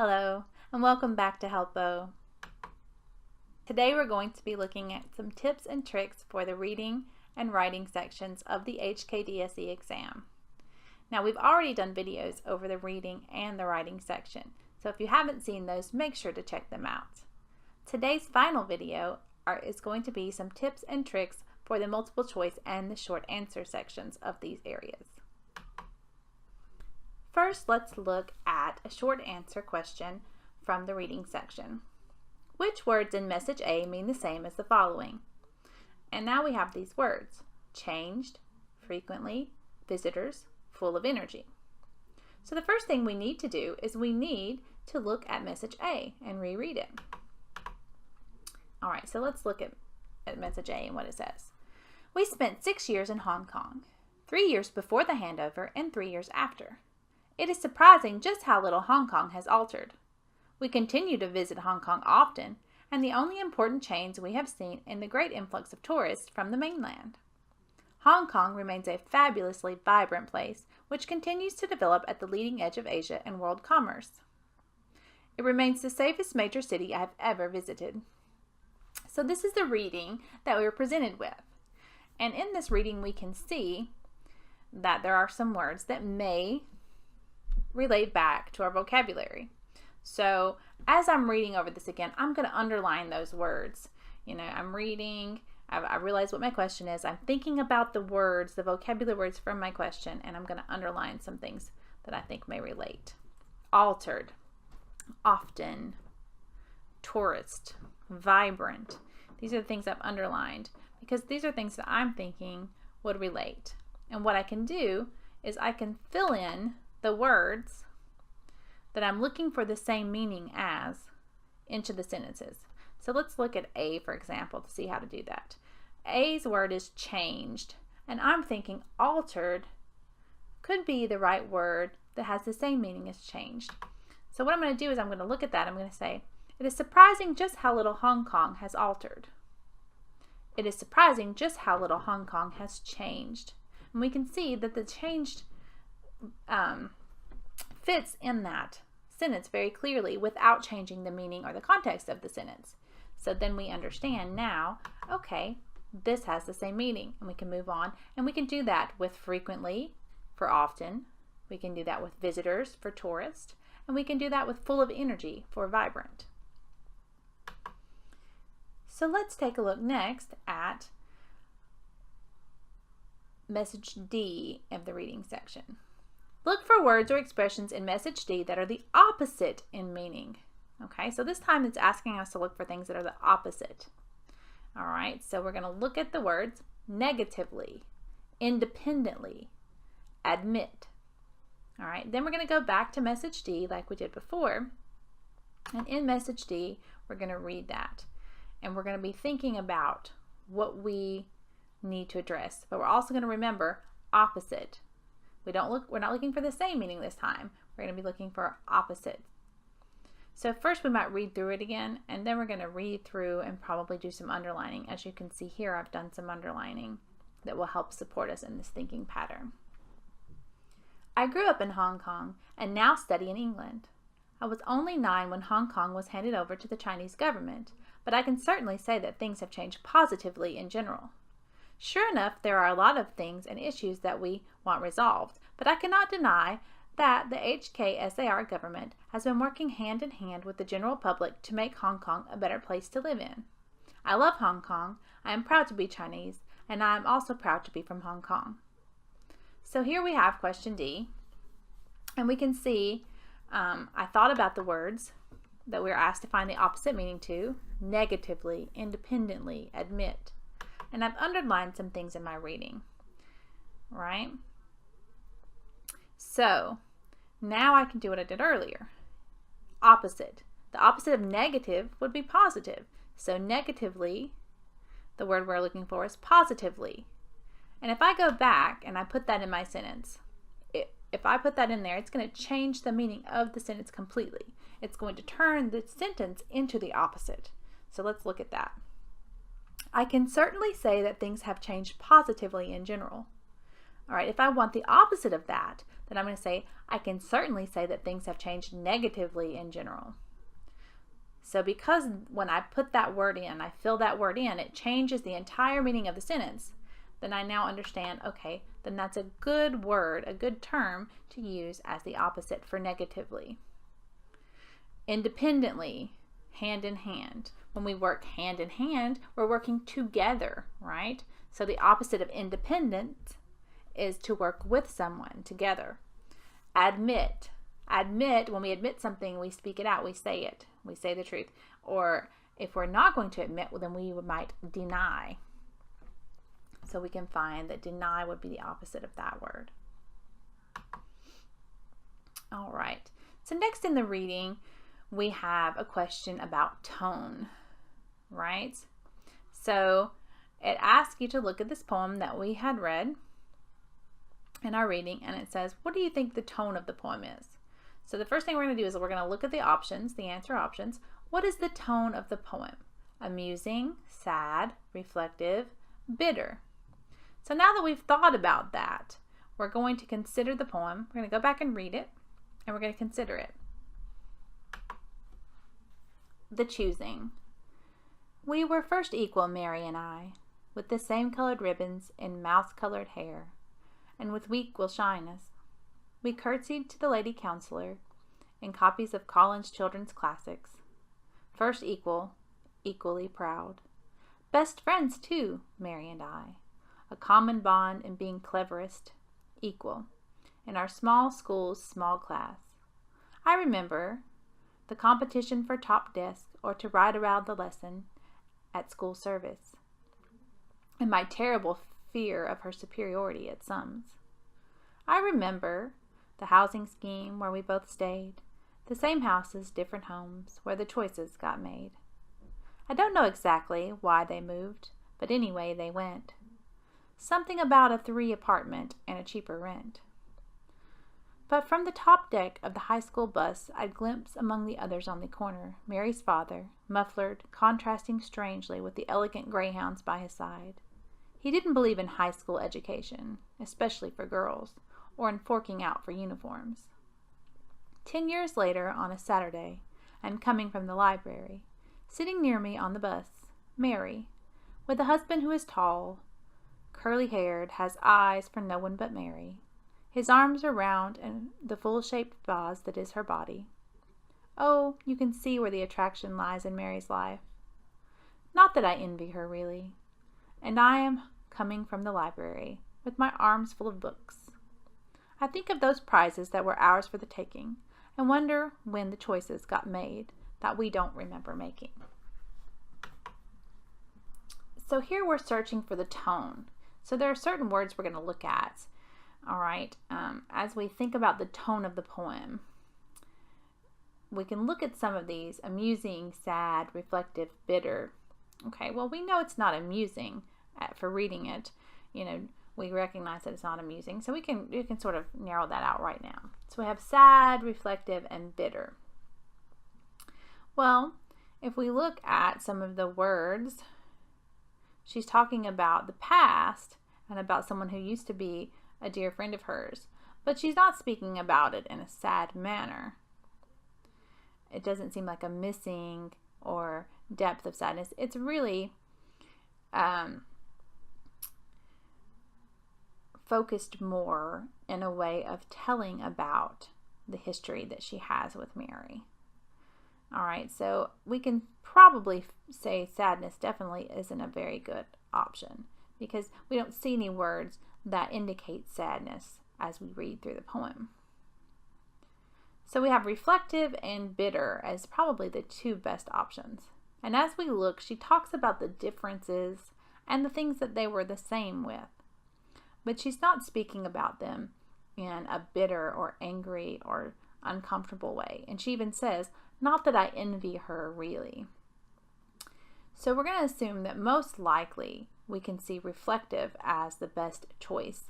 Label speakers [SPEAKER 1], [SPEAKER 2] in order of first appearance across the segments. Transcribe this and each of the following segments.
[SPEAKER 1] Hello, and welcome back to Helppo. Today we're going to be looking at some tips and tricks for the reading and writing sections of the HKDSE exam. Now we've already done videos over the reading and the writing section, so if you haven't seen those, make sure to check them out. Today's final video is going to be some tips and tricks for the multiple choice and the short answer sections of these areas. First, let's look at a short answer question from the reading section. Which words in message A mean the same as the following? And now we have these words: changed, frequently, visitors, full of energy. So the first thing we need to do is we need to look at message A and reread it. All right, so let's look at message A and what it says. We spent 6 years in Hong Kong, 3 years before the handover and 3 years after. It is surprising just how little Hong Kong has altered. We continue to visit Hong Kong often, and the only important change we have seen in the great influx of tourists from the mainland. Hong Kong remains a fabulously vibrant place, which continues to develop at the leading edge of Asia and world commerce. It remains the safest major city I have ever visited. So this is the reading that we were presented with. And in this reading, we can see that there are some words that may relate back to our vocabulary. So as I'm reading over this again, I'm going to underline those words. I'm reading, I realize what my question is, I'm thinking about the words, the vocabulary words from my question, and I'm going to underline some things that I think may relate. Altered, often, tourist, vibrant. These are the things I've underlined because these are things that I'm thinking would relate. And what I can do is I can fill in the words that I'm looking for the same meaning as into the sentences. So let's look at A, for example, to see how to do that. A's word is changed, and I'm thinking altered could be the right word that has the same meaning as changed. So what I'm going to do is I'm going to look at that. I'm going to say, it is surprising just how little Hong Kong has altered. It is surprising just how little Hong Kong has changed. And we can see that the changed fits in that sentence very clearly without changing the meaning or the context of the sentence. So then we understand now, okay, this has the same meaning, and we can move on. And we can do that with frequently for often. We can do that with visitors for tourist, and we can do that with full of energy for vibrant. So let's take a look next at message D of the reading section. Look for words or expressions in message D that are the opposite in meaning. Okay, so this time it's asking us to look for things that are the opposite. All right, so we're going to look at the words negatively, independently, admit. All right, then we're going to go back to message D like we did before. And in message D, we're going to read that. And we're going to be thinking about what we need to address. But we're also going to remember opposite. We're not looking for the same meaning this time. We're going to be looking for opposite. So first we might read through it again, and then we're going to read through and probably do some underlining. As you can see here, I've done some underlining that will help support us in this thinking pattern. I grew up in Hong Kong and now study in England. I was only 9 when Hong Kong was handed over to the Chinese government, but I can certainly say that things have changed positively in general. Sure enough, there are a lot of things and issues that we want resolved, but I cannot deny that the HKSAR government has been working hand in hand with the general public to make Hong Kong a better place to live in. I love Hong Kong, I am proud to be Chinese, and I am also proud to be from Hong Kong. So here we have question D, and we can see I thought about the words that we were asked to find the opposite meaning to: negatively, independently, admit. And I've underlined some things in my reading, right? So now I can do what I did earlier. Opposite. The opposite of negative would be positive. So negatively, the word we're looking for is positively. And if I go back and I put that in my sentence, if I put that in there, it's going to change the meaning of the sentence completely. It's going to turn the sentence into the opposite. So let's look at that. I can certainly say that things have changed positively in general. All right, if I want the opposite of that, then I'm going to say, I can certainly say that things have changed negatively in general. So because when I put that word in, I fill that word in, it changes the entire meaning of the sentence, then I now understand, okay, then that's a good word, a good term to use as the opposite for negatively. Independently, hand in hand. When we work hand in hand, we're working together, right? So the opposite of independent is to work with someone together. Admit. Admit, when we admit something, we speak it out, we say it, we say the truth. Or if we're not going to admit, well, then we might deny. So we can find that deny would be the opposite of that word. All right. So next in the reading, we have a question about tone, right? So it asks you to look at this poem that we had read in our reading, and it says, what do you think the tone of the poem is? So the first thing we're going to do is we're going to look at the options, the answer options. What is the tone of the poem? Amusing, sad, reflective, bitter. So now that we've thought about that, we're going to consider the poem. We're going to go back and read it, and we're going to consider it. The choosing. We were first equal, Mary and I, with the same colored ribbons and mouse-colored hair, and with equal shyness. We curtsied to the lady counselor in copies of Collins' children's classics. First equal, equally proud. Best friends, too, Mary and I. A common bond in being cleverest, equal. In our small school's small class. I remember the competition for top desk or to ride around the lesson at school service, and my terrible fear of her superiority at sums. I remember the housing scheme where we both stayed, the same houses, different homes, where the choices got made. I don't know exactly why they moved, but anyway they went. Something about a 3 apartment and a cheaper rent. But from the top deck of the high school bus, I'd glimpse among the others on the corner Mary's father, muffled, contrasting strangely with the elegant greyhounds by his side. He didn't believe in high school education, especially for girls, or in forking out for uniforms. 10 years later, on a Saturday, I'm coming from the library. Sitting near me on the bus, Mary, with a husband who is tall, curly-haired, has eyes for no one but Mary. His arms are round and the full-shaped vase that is her body. Oh, you can see where the attraction lies in Mary's life. Not that I envy her, really. And I am coming from the library, with my arms full of books. I think of those prizes that were ours for the taking, and wonder when the choices got made that we don't remember making. So here we're searching for the tone. So there are certain words we're going to look at. All right, as we think about the tone of the poem, we can look at some of these: amusing, sad, reflective, bitter. Okay, well, we know it's not amusing for reading it. You know, we recognize that it's not amusing, so we can sort of narrow that out right now. So we have sad, reflective, and bitter. Well, if we look at some of the words, she's talking about the past and about someone who used to be a dear friend of hers, but she's not speaking about it in a sad manner. It doesn't seem like a missing or depth of sadness. It's really focused more in a way of telling about the history that she has with Mary. All right, so we can probably say sadness definitely isn't a very good option because we don't see any words that indicate sadness as we read through the poem. So we have reflective and bitter as probably the 2 best options. And as we look, she talks about the differences and the things that they were the same with. But she's not speaking about them in a bitter or angry or uncomfortable way. And she even says, not that I envy her really. So we're going to assume that most likely we can see reflective as the best choice.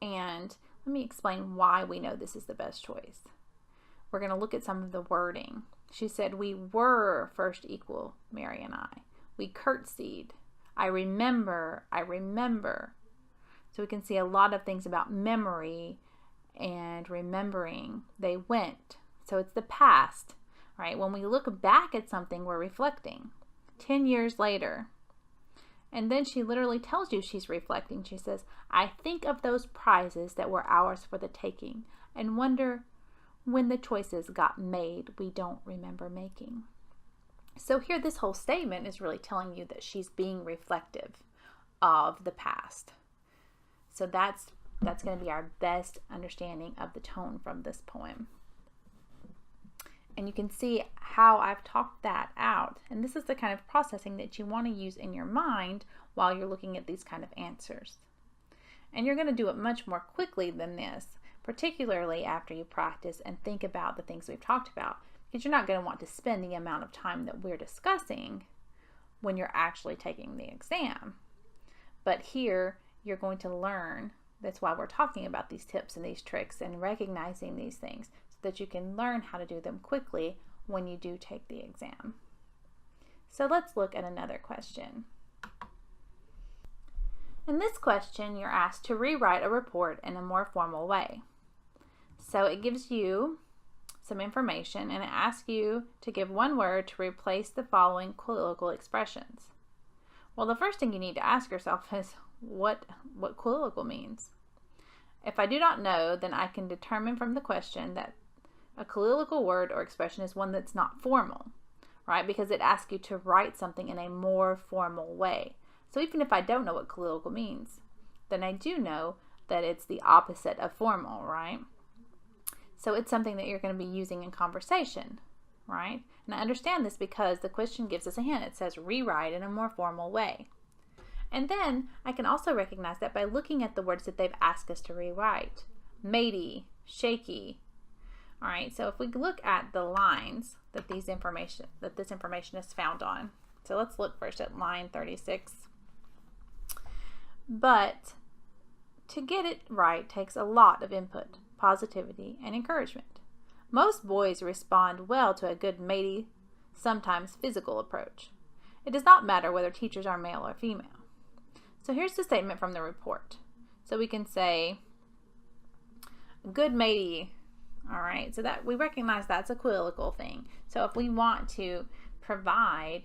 [SPEAKER 1] And let me explain why we know this is the best choice. We're going to look at some of the wording. She said, we were first equal, Mary and I. We curtsied. I remember. So we can see a lot of things about memory and remembering. They went. So it's the past, right? When we look back at something, we're reflecting. 10 years later. And then she literally tells you she's reflecting. She says, I think of those prizes that were ours for the taking and wonder when the choices got made we don't remember making. So here this whole statement is really telling you that she's being reflective of the past. So that's going to be our best understanding of the tone from this poem. And you can see how I've talked that out. And this is the kind of processing that you want to use in your mind while you're looking at these kind of answers. And you're going to do it much more quickly than this, particularly after you practice and think about the things we've talked about, because you're not going to want to spend the amount of time that we're discussing when you're actually taking the exam. But here you're going to learn. That's why we're talking about these tips and these tricks and recognizing these things, so that you can learn how to do them quickly when you do take the exam. So let's look at another question. In this question, you're asked to rewrite a report in a more formal way. So it gives you some information and it asks you to give one word to replace the following colloquial expressions. Well, the first thing you need to ask yourself is what colloquial means. If I do not know, then I can determine from the question that a colloquial word or expression is one that's not formal, right? Because it asks you to write something in a more formal way. So even if I don't know what colloquial means, then I do know that it's the opposite of formal, right? So it's something that you're going to be using in conversation, right? And I understand this because the question gives us a hint. It says rewrite in a more formal way. And then I can also recognize that by looking at the words that they've asked us to rewrite. Matey, shaky. All right, so if we look at the lines that this information is found on. So let's look first at line 36. But to get it right takes a lot of input, positivity, and encouragement. Most boys respond well to a good matey, sometimes physical approach. It does not matter whether teachers are male or female. So here's the statement from the report. So we can say, good matey. All right, so that we recognize that's a colloquial thing. So if we want to provide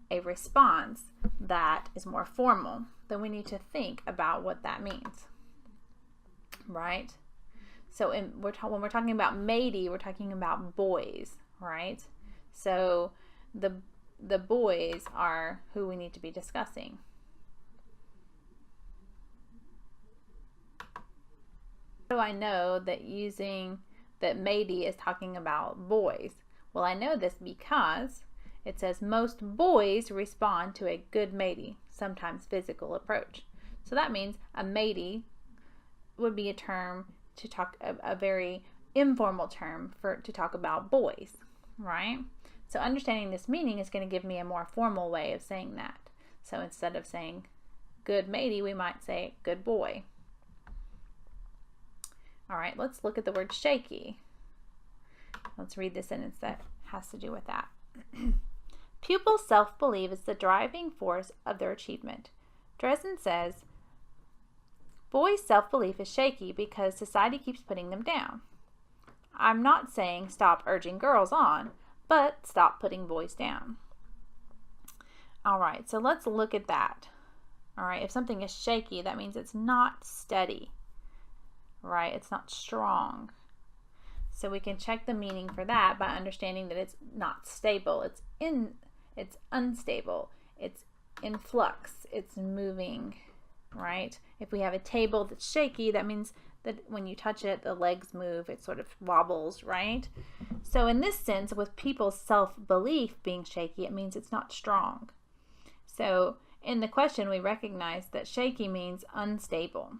[SPEAKER 1] a response that is more formal, then we need to think about what that means, right? So when we're talking about matey, we're talking about boys, right? So the boys are who we need to be discussing. How do I know that matey is talking about boys? Well, I know this because it says most boys respond to a good matey, sometimes physical approach. So that means a matey would be a term to talk, a very informal term to talk about boys, right? So understanding this meaning is going to give me a more formal way of saying that. So instead of saying good matey, we might say good boy. All right, let's look at the word shaky. Let's read the sentence that has to do with that. Pupils' self-belief is the driving force of their achievement. Dresden says, boys' self-belief is shaky because society keeps putting them down. I'm not saying stop urging girls on, but stop putting boys down. All right, so let's look at that. All right, if something is shaky, that means it's not steady, right? It's not strong. So we can check the meaning for that by understanding that it's not stable. It's unstable. It's in flux. It's moving, right? If we have a table that's shaky, that means that when you touch it, the legs move. It sort of wobbles, right? So in this sense, with people's self-belief being shaky, it means it's not strong. So in the question, we recognize that shaky means unstable.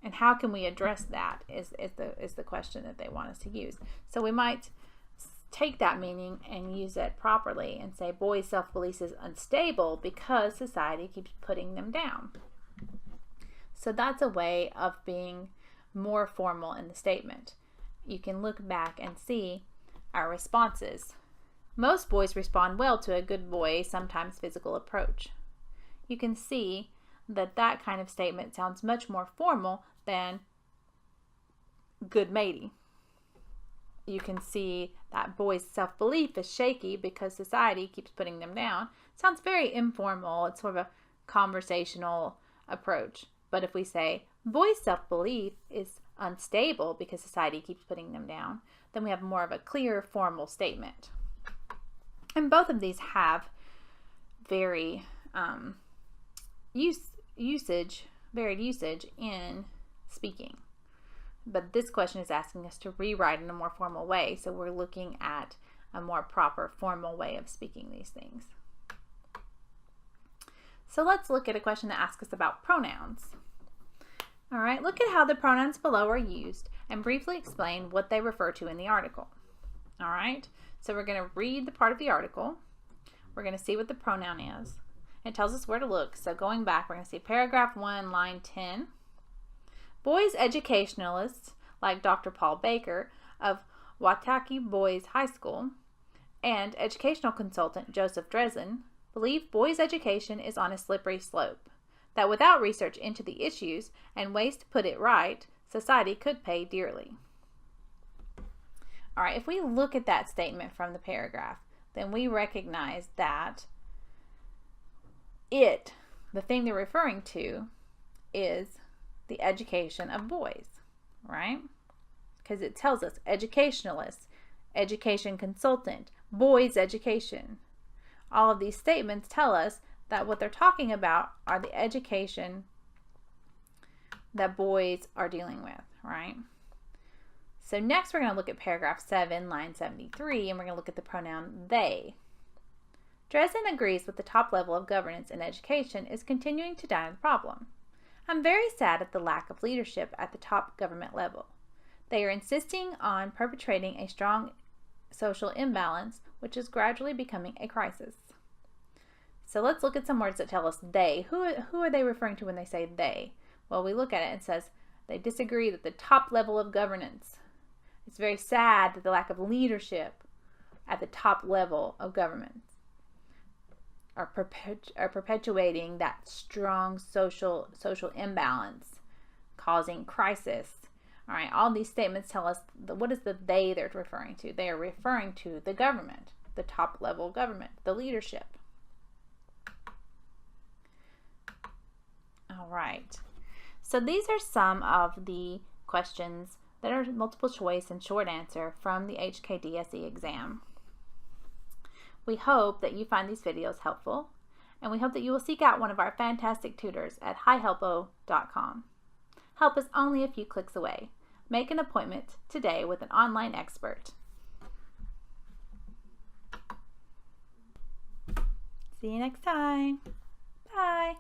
[SPEAKER 1] And how can we address that is the question that they want us to use. So we might take that meaning and use it properly and say boys' self-belief is unstable because society keeps putting them down. So that's a way of being more formal in the statement. You can look back and see our responses. Most boys respond well to a good boy, sometimes physical approach. You can see that that kind of statement sounds much more formal than good matey. You can see that boys' self-belief is shaky because society keeps putting them down. It sounds very informal. It's sort of a conversational approach. But if we say boys' self-belief is unstable because society keeps putting them down, then we have more of a clear, formal statement. And both of these have very varied usage in speaking. But this question is asking us to rewrite in a more formal way, so we're looking at a more proper, formal way of speaking these things. So let's look at a question that asks us about pronouns. All right, look at how the pronouns below are used and briefly explain what they refer to in the article. All right, so we're going to read the part of the article. We're going to see what the pronoun is. It tells us where to look. So going back, we're going to see paragraph 1, line 10. Boys educationalists like Dr. Paul Baker of Waitaki Boys High School and educational consultant Joseph Dresden believe boys' education is on a slippery slope, that without research into the issues and ways to put it right, society could pay dearly. All right, if we look at that statement from the paragraph, then we recognize that the thing they're referring to, is the education of boys, right? Because it tells us educationalist, education consultant, boys education. All of these statements tell us that what they're talking about are the education that boys are dealing with, right? So next we're going to look at paragraph 7, line 73, and we're going to look at the pronoun they. Dresden agrees with the top level of governance in education is continuing to deny the problem. I'm very sad at the lack of leadership at the top government level. They are insisting on perpetrating a strong social imbalance, which is gradually becoming a crisis. So let's look at some words that tell us they. Who are they referring to when they say they? Well, we look at it and it says they disagree that the top level of governance. It's very sad that the lack of leadership at the top level of government are perpetuating that strong social imbalance, causing crisis. All right, all these statements tell us what is the they they're referring to. They are referring to the government, the top level government, the leadership. All right, so these are some of the questions that are multiple choice and short answer from the HKDSE exam. We hope that you find these videos helpful, and we hope that you will seek out one of our fantastic tutors at Helppo.com. Help is only a few clicks away. Make an appointment today with an online expert. See you next time. Bye.